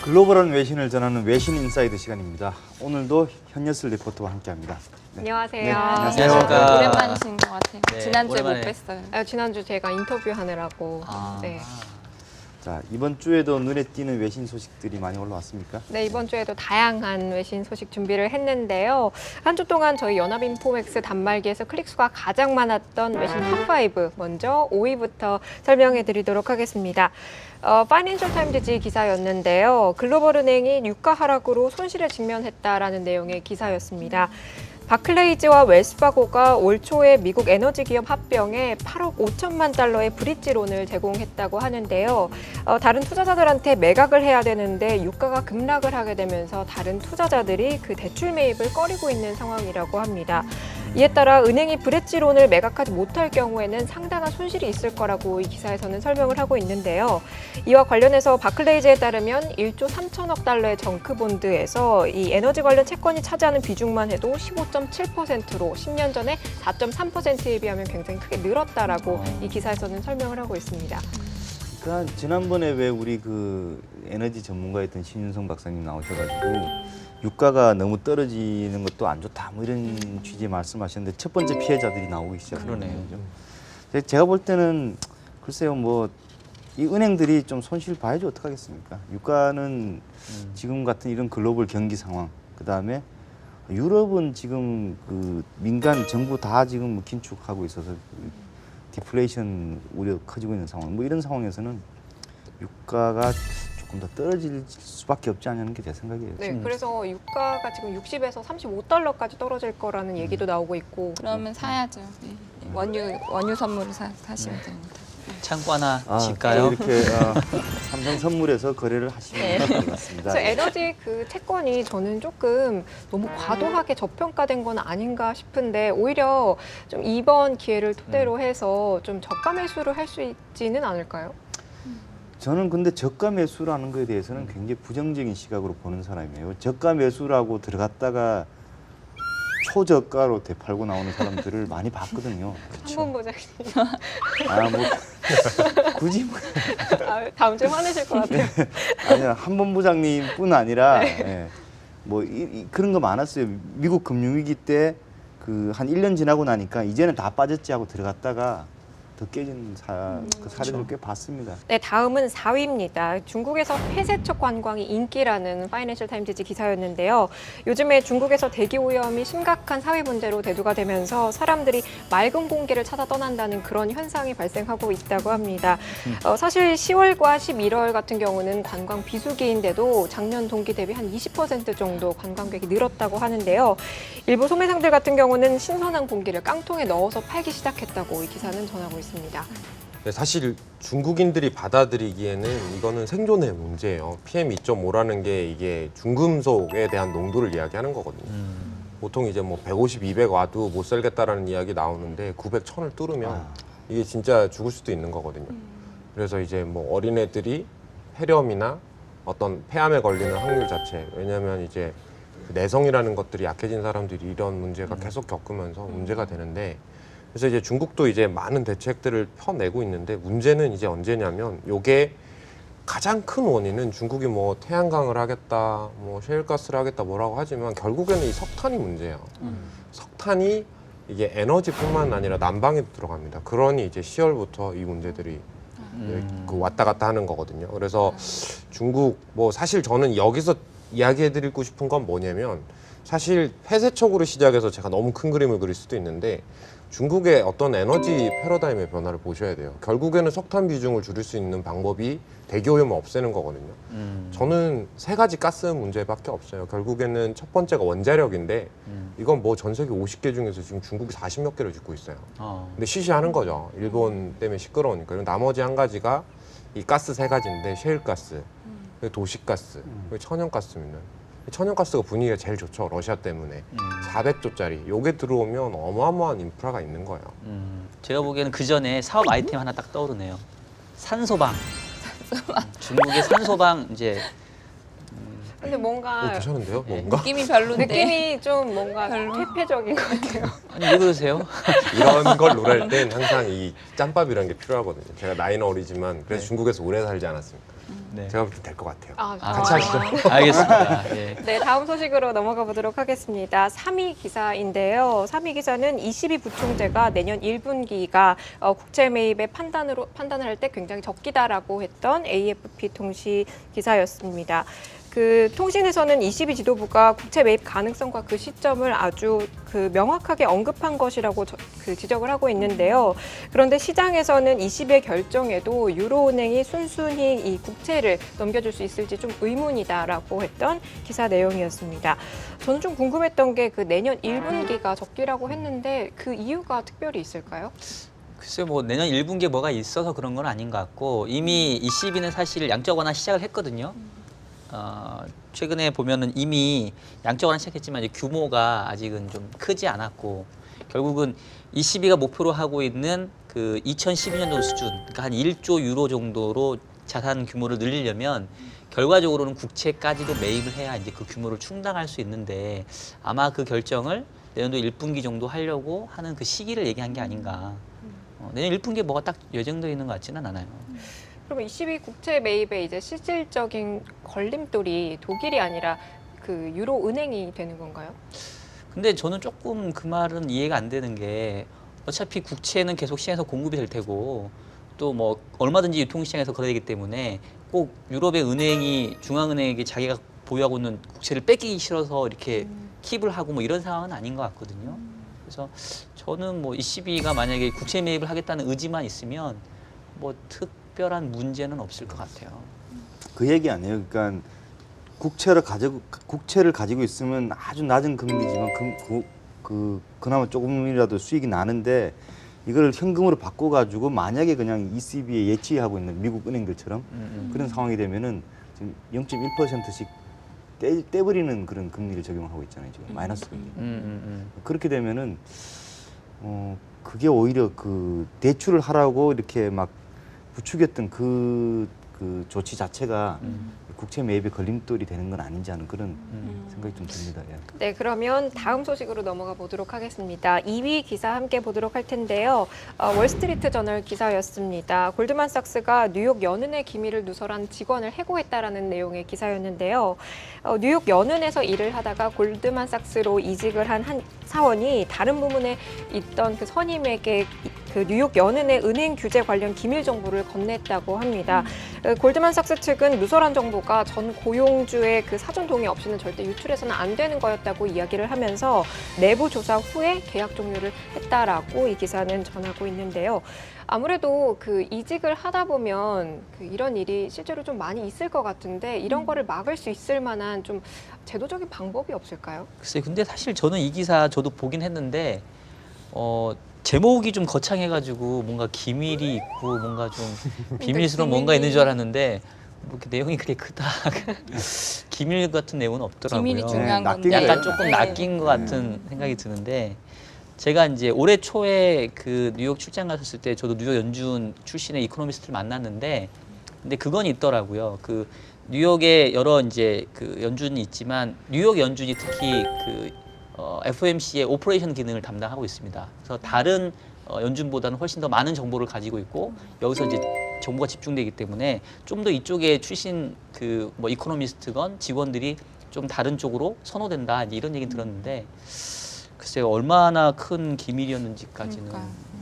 글로벌한 외신을 전하는 외신 인사이드 시간입니다. 오늘도 현예슬 리포터와 함께합니다. 네. 안녕하세요. 네, 안녕하십니까. 오랜만이신 것 같아요. 네, 지난주에 오랜만에. 못 뵀어요. 지난주 제가 인터뷰하느라고. 네. 자, 이번 주에도 눈에 띄는 외신 소식들이 많이 올라왔습니까? 네, 이번 주에도 다양한 외신 소식 준비를 했는데요. 한 주 동안 저희 연합인포맥스 단말기에서 클릭수가 가장 많았던 외신 탑5 먼저 5위부터 설명해 드리도록 하겠습니다. 파이낸셜 타임즈 기사였는데요. 글로벌은행이 유가 하락으로 손실에 직면했다라는 내용의 기사였습니다. 바클레이즈와 웰스파고가 올 초에 미국 에너지 기업 합병에 8억 5천만 달러의 브릿지론을 제공했다고 하는데요. 다른 투자자들한테 매각을 해야 되는데 유가가 급락을 하게 되면서 다른 투자자들이 그 대출 매입을 꺼리고 있는 상황이라고 합니다. 이에 따라 은행이 브릿지론을 매각하지 못할 경우에는 상당한 손실이 있을 거라고 이 기사에서는 설명을 하고 있는데요. 이와 관련해서 바클레이즈에 따르면 1조 3천억 달러의 정크본드에서 이 에너지 관련 채권이 차지하는 비중만 해도 15.7%로 10년 전에 4.3%에 비하면 굉장히 크게 늘었다라고 이 기사에서는 설명을 하고 있습니다. 그러니까 지난번에 왜 우리 그 에너지 전문가였던 신윤성 박사님 나오셔가지고 유가가 너무 떨어지는 것도 안 좋다 뭐 이런 취지의 말씀하셨는데 첫 번째 피해자들이 나오기 시작해요. 그러네요. 제가 볼 때는 글쎄요 뭐 이 은행들이 좀 손실 봐야지 어떡하겠습니까? 유가는 지금 같은 이런 글로벌 경기 상황 그다음에 유럽은 지금 그 민간 정부 다 지금 긴축하고 있어서 디플레이션 우려 커지고 있는 상황. 뭐 이런 상황에서는 유가가 조금 더 떨어질 수밖에 없지 않냐는 게 제 생각이에요. 네, 그래서 유가가 지금 60에서 35달러까지 떨어질 거라는 얘기도 나오고 있고. 그러면 사야죠. 네. 원유 선물을 사시면 됩니다. 창고 하나 또 질까요? 이렇게 삼성 선물에서 거래를 하시면 될 것 같습니다. 그래서 에너지 그 채권이 저는 조금 너무 과도하게 저평가된 건 아닌가 싶은데 오히려 좀 이번 기회를 토대로 해서 좀 저가 매수를 할 수 있지는 않을까요? 저는 근데 저가 매수라는 거에 대해서는 굉장히 부정적인 시각으로 보는 사람이에요. 저가 매수라고 들어갔다가 초저가로 되팔고 나오는 사람들을 많이 봤거든요. 한번 보자님. 뭐 굳이 뭐 다음 주에 화내실 것 같아요. 아니야 한번 부장님뿐 아니라 뭐 그런 거 많았어요. 미국 금융위기 때 그 한 1년 지나고 나니까 이제는 다 빠졌지 하고 들어갔다가 더 깨진 그 사례를 꽤 봤습니다. 네, 다음은 4위입니다. 중국에서 폐쇄적 관광이 인기라는 파이낸셜 타임즈 기사였는데요. 요즘에 중국에서 대기 오염이 심각한 사회 문제로 대두가 되면서 사람들이 맑은 공기를 찾아 떠난다는 그런 현상이 발생하고 있다고 합니다. 사실 10월과 11월 같은 경우는 관광 비수기인데도 작년 동기 대비 한 20% 정도 관광객이 늘었다고 하는데요. 일부 소매상들 같은 경우는 신선한 공기를 깡통에 넣어서 팔기 시작했다고 이 기사는 전하고 있습니다. 네, 사실 중국인들이 받아들이기에는 이거는 생존의 문제예요. PM2.5라는 게 이게 중금속에 대한 농도를 이야기하는 거거든요. 보통 이제 뭐 150, 200 와도 못 살겠다라는 이야기 나오는데 900, 1000을 뚫으면 이게 진짜 죽을 수도 있는 거거든요. 그래서 이제 뭐 어린애들이 폐렴이나 어떤 폐암에 걸리는 확률 자체, 왜냐하면 이제 그 내성이라는 것들이 약해진 사람들이 이런 문제가 계속 겪으면서 문제가 되는데, 그래서 이제 중국도 이제 많은 대책들을 펴내고 있는데 문제는 이제 언제냐면 요게 가장 큰 원인은 중국이 뭐 태양광을 하겠다, 뭐 셰일가스를 하겠다 뭐라고 하지만 결국에는 이 석탄이 문제예요. 석탄이 이게 에너지뿐만 아니라 난방에도 들어갑니다. 그러니 이제 10월부터 이 문제들이 그 왔다 갔다 하는 거거든요. 그래서 중국 뭐 사실 저는 여기서 이야기해드리고 싶은 건 뭐냐면 사실 폐쇄적으로 시작해서 제가 너무 큰 그림을 그릴 수도 있는데 중국의 어떤 에너지 패러다임의 변화를 보셔야 돼요. 결국에는 석탄 비중을 줄일 수 있는 방법이 대기오염을 없애는 거거든요. 저는 세 가지 가스 문제밖에 없어요. 결국에는 첫 번째가 원자력인데 이건 뭐 전 세계 50개 중에서 지금 중국이 40몇 개를 짓고 있어요. 근데 시시하는 거죠. 일본 때문에 시끄러우니까. 그리고 나머지 한 가지가 이 가스 세 가지인데 셰일가스, 도시가스, 천연가스입니다. 천연가스가 분위기가 제일 좋죠. 러시아 때문에. 400조짜리. 요게 들어오면 어마어마한 인프라가 있는 거예요. 제가 보기에는 그 전에 사업 아이템 하나 딱 떠오르네요. 산소방. 중국의 산소방 이제 근데 뭔가 괜찮은데요? 뭔가? 느낌이 별론데. 느낌이 좀 뭔가 퇴폐적인 것 같아요. 아니 왜 그러세요? 이런 걸 노래할 땐 항상 이 짬밥이라는 게 필요하거든요. 제가 나이는 어리지만 그래서 중국에서 오래 살지 않았습니까? 네. 제가 볼 때 될 것 같아요. 아, 같이 하시죠. 알겠습니다. 예. 네, 다음 소식으로 넘어가 보도록 하겠습니다. 3위 기사인데요. 3위 기사는 22 부총재가 내년 1분기가 국채 매입의 판단을 할 때 굉장히 적기다라고 했던 AFP 통신 기사였습니다. 그 통신에서는 22 지도부가 국채 매입 가능성과 그 시점을 아주 그 명확하게 언급한 것이라고 지적을 하고 있는데요. 그런데 시장에서는 20의 결정에도 유로은행이 순순히 이 국채를 넘겨줄 수 있을지 좀 의문이다라고 했던 기사 내용이었습니다. 저는 좀 궁금했던 게 그 내년 1분기가 적기라고 했는데 그 이유가 특별히 있을까요? 글쎄요, 뭐 내년 1분기에 뭐가 있어서 그런 건 아닌 것 같고 이미 22는 사실 양적 완화 시작을 했거든요. 최근에 보면은 이미 양적 완화 시작했지만 이제 규모가 아직은 좀 크지 않았고 결국은 22가 목표로 하고 있는 그 2012년도 수준, 그러니까 한 1조 유로 정도로 자산 규모를 늘리려면 결과적으로는 국채까지도 매입을 해야 이제 그 규모를 충당할 수 있는데 아마 그 결정을 내년도 1분기 정도 하려고 하는 그 시기를 얘기한 게 아닌가. 내년 1분기에 뭐가 딱 예정되어 있는 것 같지는 않아요. 그러면 22 국채 매입의 이제 실질적인 걸림돌이 독일이 아니라 그 유로 은행이 되는 건가요? 근데 저는 조금 그 말은 이해가 안 되는 게 어차피 국채는 계속 시장에서 공급이 될 테고 또 뭐 얼마든지 유통시장에서 거래되기 때문에 꼭 유럽의 은행이 중앙은행에게 자기가 보유하고 있는 국채를 뺏기기 싫어서 이렇게 킵을 하고 뭐 이런 상황은 아닌 것 같거든요. 그래서 저는 뭐 ECB가 만약에 국채 매입을 하겠다는 의지만 있으면 뭐 특별한 문제는 없을 것 같아요. 그 얘기 아니에요. 그러니까 국채를 가지고 있으면 아주 낮은 금리지만 그나마 조금이라도 수익이 나는데 이걸 현금으로 바꿔가지고 만약에 그냥 ECB에 예치하고 있는 미국 은행들처럼 그런 상황이 되면은 지금 0.1%씩 떼버리는 그런 금리를 적용하고 있잖아요. 지금 마이너스 금리. 그렇게 되면은 그게 오히려 그 대출을 하라고 이렇게 막 부추겼던 그 조치 자체가 국채 매입에 걸림돌이 되는 건 아닌지 하는 그런 생각이 좀 듭니다. 예. 네, 그러면 다음 소식으로 넘어가 보도록 하겠습니다. 2위 기사 함께 보도록 할 텐데요. 월스트리트 저널 기사였습니다. 골드만삭스가 뉴욕 연은의 기밀을 누설한 직원을 해고했다라는 내용의 기사였는데요. 뉴욕 연은에서 일을 하다가 골드만삭스로 이직을 한 사원이 다른 부문에 있던 그 선임에게 그 뉴욕 연은의 은행 규제 관련 기밀 정보를 건넸다고 합니다. 골드만삭스 측은 누설한 정보가 전 고용주의 그 사전 동의 없이는 절대 유출해서는 안 되는 거였다고 이야기를 하면서 내부 조사 후에 계약 종료를 했다라고 이 기사는 전하고 있는데요. 아무래도 그 이직을 하다 보면 그 이런 일이 실제로 좀 많이 있을 것 같은데 이런 거를 막을 수 있을 만한 좀 제도적인 방법이 없을까요? 글쎄, 근데 사실 저는 이 기사 저도 보긴 했는데 제목이 좀 거창해가지고 뭔가 기밀이 있고 뭔가 좀 비밀스러운 뭔가 있는 줄 알았는데 뭐 이렇게 내용이 그렇게 크다. 기밀 같은 내용은 없더라고요. 기밀이 중요한 네, 건데. 약간 조금 낚인 것 같은 생각이 드는데 제가 이제 올해 초에 그 뉴욕 출장 갔었을 때 저도 뉴욕 연준 출신의 이코노미스트를 만났는데 근데 그건 있더라고요. 그 뉴욕에 여러 이제 그 연준이 있지만 뉴욕 연준이 특히 그 FOMC의 오퍼레이션 기능을 담당하고 있습니다. 그래서 다른 연준보다는 훨씬 더 많은 정보를 가지고 있고 여기서 이제 정보가 집중되기 때문에 좀 더 이쪽에 출신 그 뭐 이코노미스트건 직원들이 좀 다른 쪽으로 선호된다 이런 얘기 들었는데 글쎄요 얼마나 큰 기밀이었는지까지는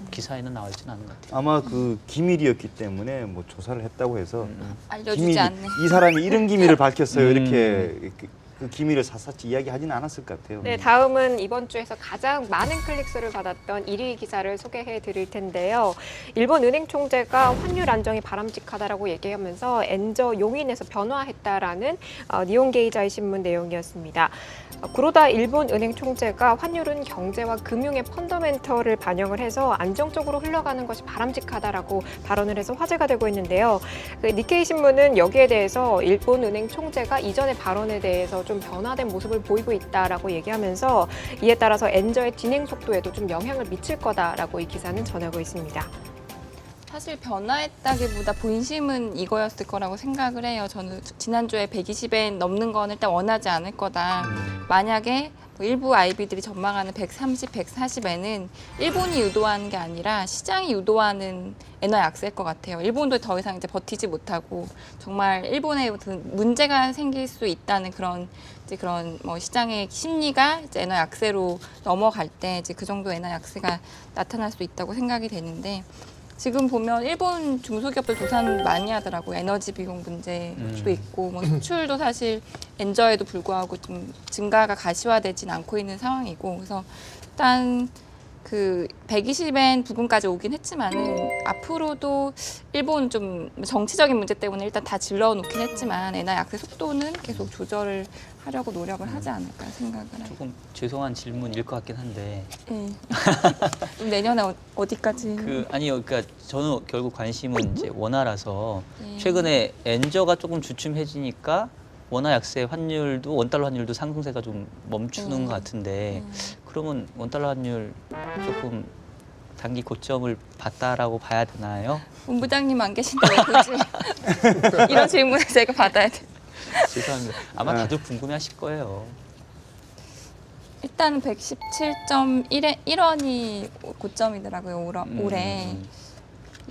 기사에는 나와 있지는 않은 것 같아요. 아마 그 기밀이었기 때문에 뭐 조사를 했다고 해서 알려주지 않는. 이 사람이 이런 기밀을 밝혔어요. 이렇게 그 기밀을 샅샅이 이야기하지는 않았을 것 같아요. 네, 다음은 이번 주에서 가장 많은 클릭수를 받았던 1위 기사를 소개해 드릴 텐데요. 일본 은행 총재가 환율 안정이 바람직하다라고 얘기하면서 엔저 용인에서 변화했다라는 니혼게이자이 신문 내용이었습니다. 구로다 일본 은행 총재가 환율은 경제와 금융의 펀더멘털을 반영을 해서 안정적으로 흘러가는 것이 바람직하다라고 발언을 해서 화제가 되고 있는데요. 그 니케이 신문은 여기에 대해서 일본 은행 총재가 이전의 발언에 대해서 좀 변화된 모습을 보이고 있다라고 얘기하면서 이에 따라서 엔저의 진행 속도에도 좀 영향을 미칠 거다라고 이 기사는 전하고 있습니다. 사실 변화했다기보다 본심은 이거였을 거라고 생각을 해요. 저는 지난주에 120엔 넘는 건 일단 원하지 않을 거다. 만약에 뭐 일부 IB들이 전망하는 130, 140에는 일본이 유도하는 게 아니라 시장이 유도하는 엔화 약세일 것 같아요. 일본도 더 이상 이제 버티지 못하고 정말 일본에 문제가 생길 수 있다는 그런 뭐 시장의 심리가 이제 엔화 약세로 넘어갈 때 이제 그 정도 엔화 약세가 나타날 수 있다고 생각이 되는데 지금 보면 일본 중소기업들 도산 많이 하더라고요. 에너지 비용 문제도 있고 뭐 수출도 사실 엔저에도 불구하고 좀 증가가 가시화되진 않고 있는 상황이고 그래서 일단 그 120엔 부근까지 오긴 했지만은 앞으로도 일본 좀 정치적인 문제 때문에 일단 다 질러 놓긴 했지만 엔화 약세 속도는 계속 조절을 하려고 노력을 하지 않을까 생각을 해요. 조금 죄송한 질문일 것 같긴 한데 네. 그럼 내년에 어디까지? 아니요, 그러니까 저는 결국 관심은 이제 원화라서 네. 최근에 엔저가 조금 주춤해지니까 원화 약세 환율도 원달러 환율도 상승세가 좀 멈추는 것 같은데 그러면 원달러 환율 조금 단기 고점을 봤다라고 봐야 되나요? 본부장님 안 계신데 왜 굳이 이런 질문을 제가 받아야 돼? 죄송합니다. 아마 다들 궁금해하실 거예요. 일단 117.1원이 고점이더라고요 올해.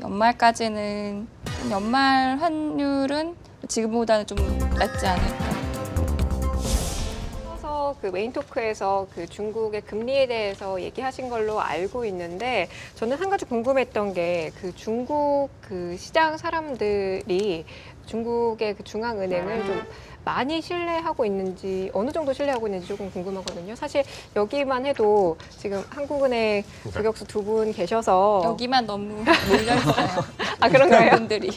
연말까지는 연말 환율은 지금보다는 좀 낮지 않을까. 앞서서 그 메인 토크에서 그 중국의 금리에 대해서 얘기하신 걸로 알고 있는데 저는 한 가지 궁금했던 게 그 중국 그 시장 사람들이 중국의 그 중앙은행을 좀 많이 신뢰하고 있는지 어느 정도 신뢰하고 있는지 조금 궁금하거든요. 사실 여기만 해도 지금 한국은행 주격수 두 분 계셔서 여기만 너무 몰려 있어요. 아 그런가요? 분들이.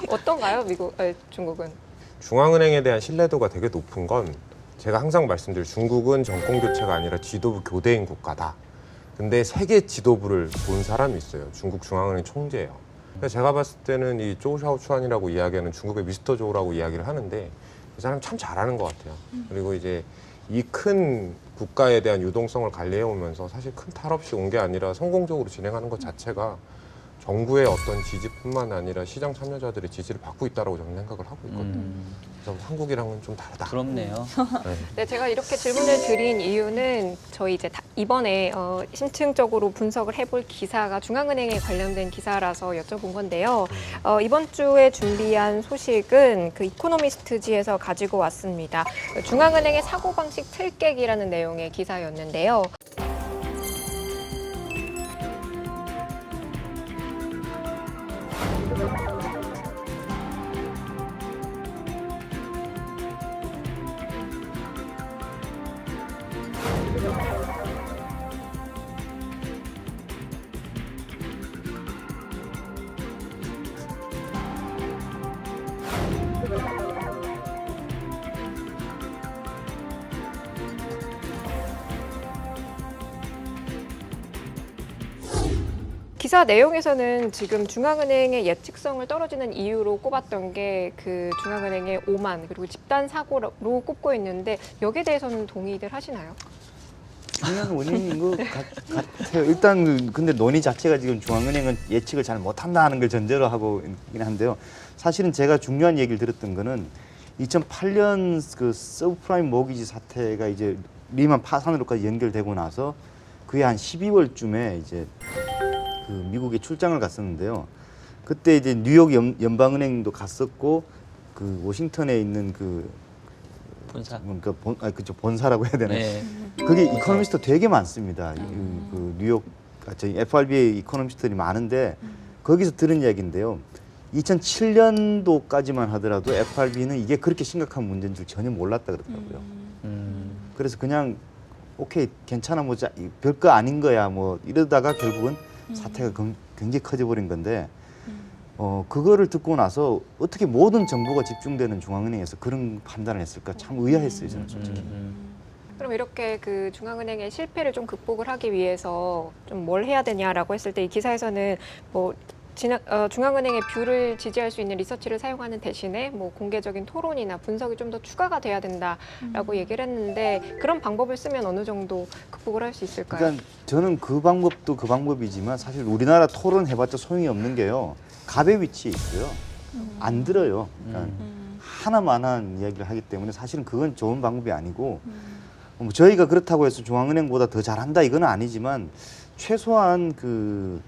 어떤가요, 중국은? 중앙은행에 대한 신뢰도가 되게 높은 건 제가 항상 말씀드릴 중국은 정권 교체가 아니라 지도부 교대인 국가다. 근데 세계 지도부를 본 사람이 있어요. 중국 중앙은행 총재예요. 근데 제가 봤을 때는 이 조우 샤오추안이라고 이야기하는 중국의 미스터 조우라고 이야기를 하는데 그 사람 참 잘하는 것 같아요. 그리고 이제 이 큰 국가에 대한 유동성을 관리해오면서 사실 큰 탈 없이 온 게 아니라 성공적으로 진행하는 것 자체가 정부의 어떤 지지뿐만 아니라 시장 참여자들의 지지를 받고 있다고 저는 생각을 하고 있거든요. 그래서 한국이랑은 좀 다르다. 부럽네요. 네. 네, 제가 이렇게 질문을 드린 이유는 저희 이제 이번에 심층적으로 분석을 해볼 기사가 중앙은행에 관련된 기사라서 여쭤본 건데요. 이번 주에 준비한 소식은 그 이코노미스트지에서 가지고 왔습니다. 중앙은행의 사고방식 틀깨기라는 내용의 기사였는데요. 기사 내용에서는 지금 중앙은행의 예측성을 떨어지는 이유로 꼽았던 게 그 중앙은행의 오만 그리고 집단 사고로 꼽고 있는데 여기에 대해서는 동의들 하시나요? 중요한 원인인 것 같아요. 일단 근데 논의 자체가 지금 중앙은행은 예측을 잘 못한다 하는 걸 전제로 하고 있긴 한데요. 사실은 제가 중요한 얘기를 들었던 거는 2008년 그 서브프라임 모기지 사태가 이제 리만 파산으로까지 연결되고 나서 그해 한 12월쯤에 이제 그 미국에 출장을 갔었는데요. 그때 이제 뉴욕 연방은행도 갔었고 그 워싱턴에 있는 그 본사. 그러니까 그쵸 본사라고 해야 되나요? 네. 그게 이코노미스트 되게 많습니다. 그 뉴욕 저희 FRB의 이코노미스트들이 많은데 거기서 들은 이야기인데요. 2007년도까지만 하더라도 FRB는 이게 그렇게 심각한 문제인 줄 전혀 몰랐다 그러더라고요. 그래서 그냥 오케이 괜찮아 뭐 별거 아닌 거야 뭐 이러다가 결국은 사태가 굉장히 커져버린 건데 그거를 듣고 나서 어떻게 모든 정보가 집중되는 중앙은행에서 그런 판단을 했을까 참 의아했어요 저는 솔직히. 그럼 이렇게 그 중앙은행의 실패를 좀 극복을 하기 위해서 좀 뭘 해야 되냐라고 했을 때 이 기사에서는 뭐 중앙은행의 뷰를 지지할 수 있는 리서치를 사용하는 대신에 뭐 공개적인 토론이나 분석이 좀 더 추가가 돼야 된다라고 얘기를 했는데 그런 방법을 쓰면 어느 정도 극복을 할 수 있을까요? 그러니까 저는 그 방법도 그 방법이지만 사실 우리나라 토론 해봤자 소용이 없는 게요. 갑의 위치에 있어요. 안 들어요. 그러니까 하나만한 이야기를 하기 때문에 사실은 그건 좋은 방법이 아니고 뭐 저희가 그렇다고 해서 중앙은행보다 더 잘한다 이건 아니지만 최소한 그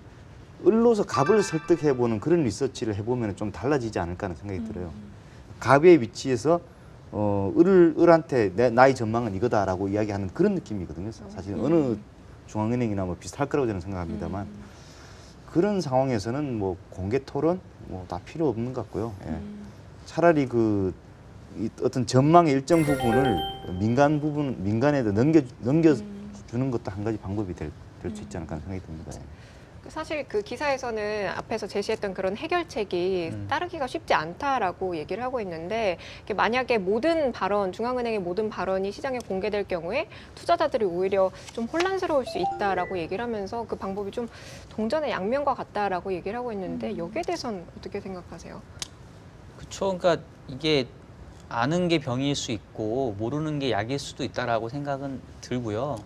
을로서 갑을 설득해보는 그런 리서치를 해보면 좀 달라지지 않을까 하는 생각이 들어요. 갑의 위치에서 을한테 나의 전망은 이거다라고 이야기하는 그런 느낌이거든요. 사실 어느 중앙은행이나 뭐 비슷할 거라고 저는 생각합니다만 그런 상황에서는 뭐 공개 토론 뭐 다 필요 없는 것 같고요. 예. 차라리 이 어떤 전망의 일정 부분을 민간에도 넘겨주는 것도 한 가지 방법이 될 수 있지 않을까 하는 생각이 듭니다. 예. 사실 그 기사에서는 앞에서 제시했던 그런 해결책이 따르기가 쉽지 않다라고 얘기를 하고 있는데 만약에 모든 발언, 중앙은행의 모든 발언이 시장에 공개될 경우에 투자자들이 오히려 좀 혼란스러울 수 있다라고 얘기를 하면서 그 방법이 좀 동전의 양면과 같다라고 얘기를 하고 있는데 여기에 대해서는 어떻게 생각하세요? 그렇죠. 그러니까 이게 아는 게 병일 수 있고 모르는 게 약일 수도 있다라고 생각은 들고요.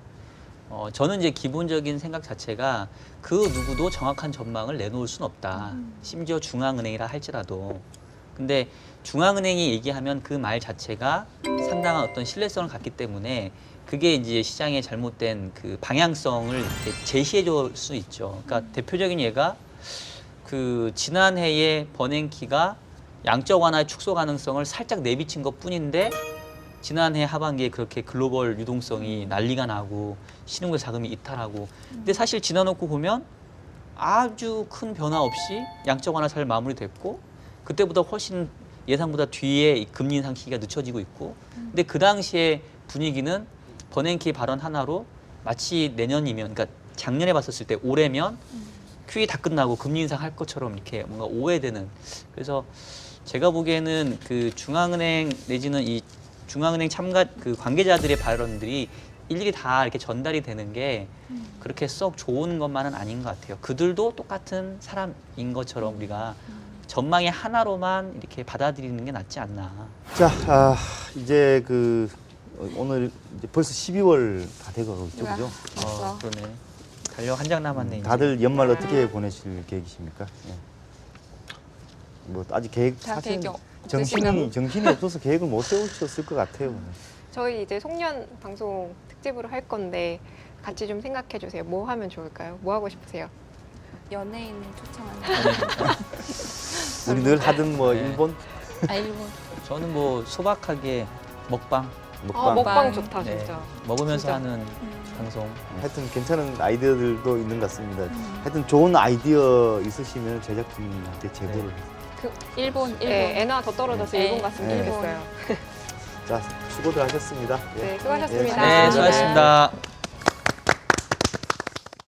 저는 이제 기본적인 생각 자체가 그 누구도 정확한 전망을 내놓을 수는 없다. 심지어 중앙은행이라 할지라도. 근데 중앙은행이 얘기하면 그 말 자체가 상당한 어떤 신뢰성을 갖기 때문에 그게 이제 시장의 잘못된 그 방향성을 이렇게 제시해 줄 수 있죠. 그러니까 대표적인 예가 그 지난해에 버냉키가 양적 완화의 축소 가능성을 살짝 내비친 것 뿐인데 지난해 하반기에 그렇게 글로벌 유동성이 난리가 나고 신흥국 자금이 이탈하고 근데 사실 지나놓고 보면 아주 큰 변화 없이 양적 완화 잘 마무리됐고 그때보다 훨씬 예상보다 뒤에 이 금리 인상 시기가 늦춰지고 있고 근데 그 당시에 분위기는 버냉키 발언 하나로 마치 내년이면 그러니까 작년에 봤었을 때 올해면 QE 다 끝나고 금리 인상할 것처럼 이렇게 뭔가 오해되는 그래서 제가 보기에는 그 중앙은행 내지는 이 중앙은행 참가 그 관계자들의 발언들이 일일이 다 이렇게 전달이 되는 게 그렇게 썩 좋은 것만은 아닌 것 같아요. 그들도 똑같은 사람인 것처럼 우리가 전망의 하나로만 이렇게 받아들이는 게 낫지 않나. 자, 이제 오늘 이제 벌써 12월 다 돼가고 있죠, 우와. 그죠? 벌써. 그러네. 달력 한 장 남았네. 이제. 다들 연말 어떻게 보내실 계획이십니까? 예. 뭐 아직 계획 다 사실 계획이 정신이 없어서 계획을 못 세우셨을 것 같아요. 저희 이제 송년 방송 특집으로 할 건데 같이 좀 생각해 주세요. 뭐 하면 좋을까요? 뭐 하고 싶으세요? 연예인 초청하는 우리 늘 하던 뭐 네. 일본 일본. 저는 뭐 소박하게 먹방 먹방 먹방 좋다 네, 진짜. 먹으면서 진짜. 하는 방송. 하여튼 괜찮은 아이디어들도 있는 것 같습니다. 하여튼 좋은 아이디어 있으시면 제작진한테 제보를 해서. 일본. 네, 엔화 더 떨어져서 네. 일본 갔으면 네. 좋겠어요. 자, 수고들 하셨습니다. 예. 네, 수고하셨습니다. 네, 수고하셨습니다.